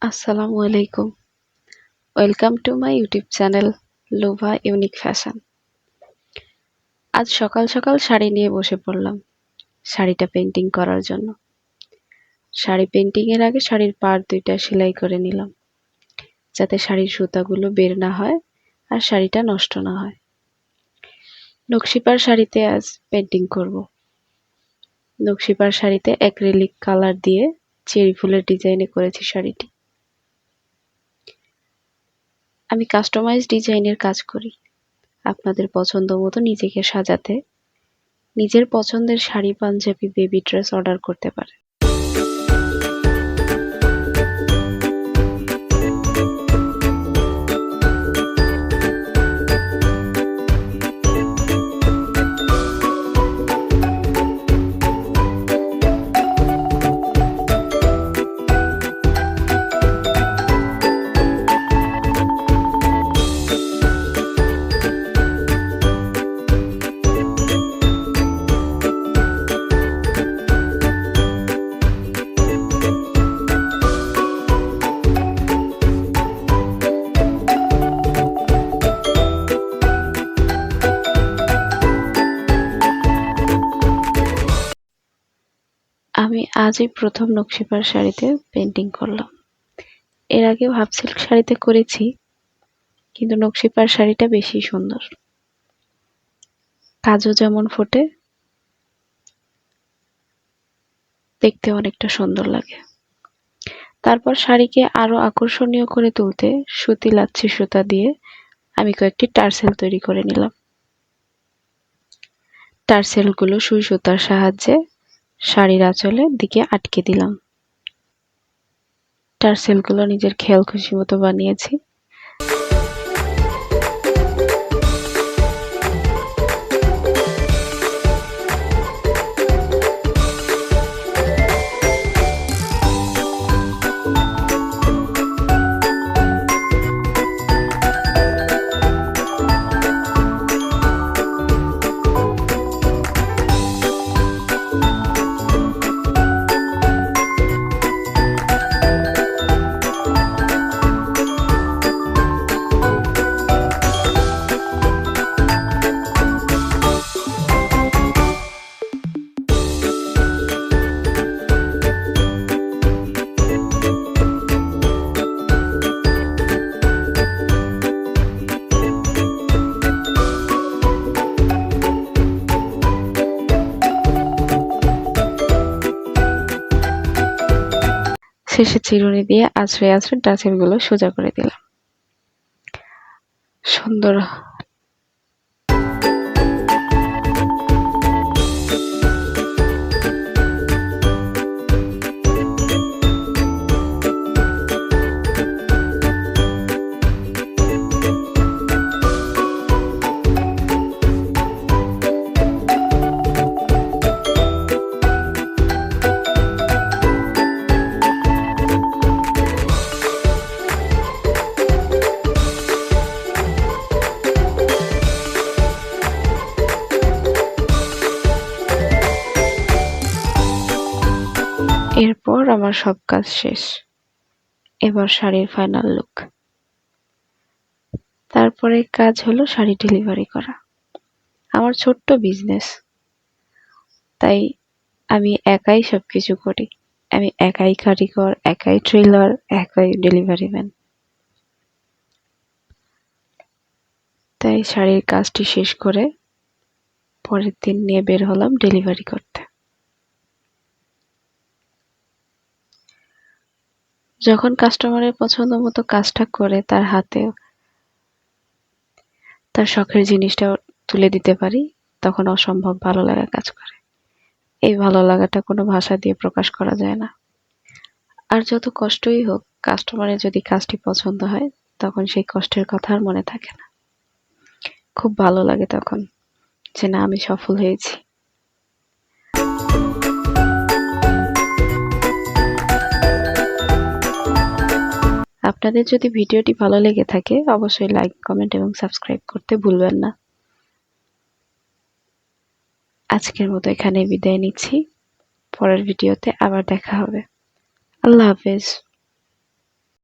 আসসালামু আলাইকুম। Welcome to my YouTube channel Lova unique fashion. আজ সকাল সকাল শাড়ি নিয়ে বসে পড়লাম শাড়িটা পেন্টিং করার জন্য। শাড়ি পেন্টিং এর আগে শাড়ির পাড় দুইটা সেলাই করে নিলাম, যাতে শাড়ির সুতাগুলো বের না হয় আর শাড়িটা নষ্ট না হয়। নকশিপার শাড়িতে আজ পেন্টিং করব। নকশিপার শাড়িতে অ্যাক্রিলিক কালার দিয়ে চেরি ফুলের ডিজাইনে করেছি শাড়িটি। আমি কাস্টমাইজ ডিজাইনের কাজ করি। আপনাদের পছন্দ মতো নিজেকে সাজাতে নিজের পছন্দের sari, Punjabi, baby dress order করতে পারেন। আমি আজই প্রথম নকশিপার শাড়িতে পেন্টিং করলাম। এর আগে হাফ সিল্ক শাড়িতে করেছি, কিন্তু নকশিপার শাড়িটা বেশি সুন্দর। কাজও যেমন ফোটে, দেখতে অনেকটা সুন্দর লাগে। তারপর শাড়িকে আরো আকর্ষণীয় করে তুলতে সুতি লাচ্ছি সুতা দিয়ে আমি কয়েকটি টার্সেল তৈরি করে নিলাম। টার্সেলগুলো সুই সুতার সাহায্যে শাড়ির আঁচলের দিকে আটকে দিলাম। টার্সেলগুলো নিজের খেয়াল খুশি মতো বানিয়েছি। শেষে চিরুনি দিয়ে আঁচড়ে আঁচড়ে টার্সেলগুলো সোজা করে দিলাম। সুন্দর। এরপর আমার সব কাজ শেষ। এবার শাড়ির ফাইনাল লুক। তারপরে কাজ হলো শাড়ি ডেলিভারি করা। আমার ছোট্ট বিজনেস, তাই আমি একাই সবকিছু করি। আমি একাই কারিগর, একাই ট্রেলার, একাই ডেলিভারি ম্যান। তাই শাড়ির কাজটি শেষ করে পরের দিন নিয়ে বের হলাম ডেলিভারি করতে। যখন কাস্টমারের পছন্দ মতো কাজটা করে তার হাতে তার শখের জিনিসটা তুলে দিতে পারি, তখন অসম্ভব ভালো লাগা কাজ করে। এই ভালো লাগাটা কোনো ভাষা দিয়ে প্রকাশ করা যায় না। আর যত কষ্টই হোক, কাস্টমারের যদি কাজটি পছন্দ হয়, তখন সেই কষ্টের কথা আর মনে থাকে না। খুব ভালো লাগে তখন যে না, আমি সফল হয়েছি। আপনাদের যদি ভিডিওটি ভালো লেগে থাকে, অবশ্যই লাইক, কমেন্ট এবং সাবস্ক্রাইব করতে ভুলবেন না। আজকের মতো এখানে বিদায় নিচ্ছি। পরের ভিডিওতে আবার দেখা হবে। আল্লাহ হাফেজ।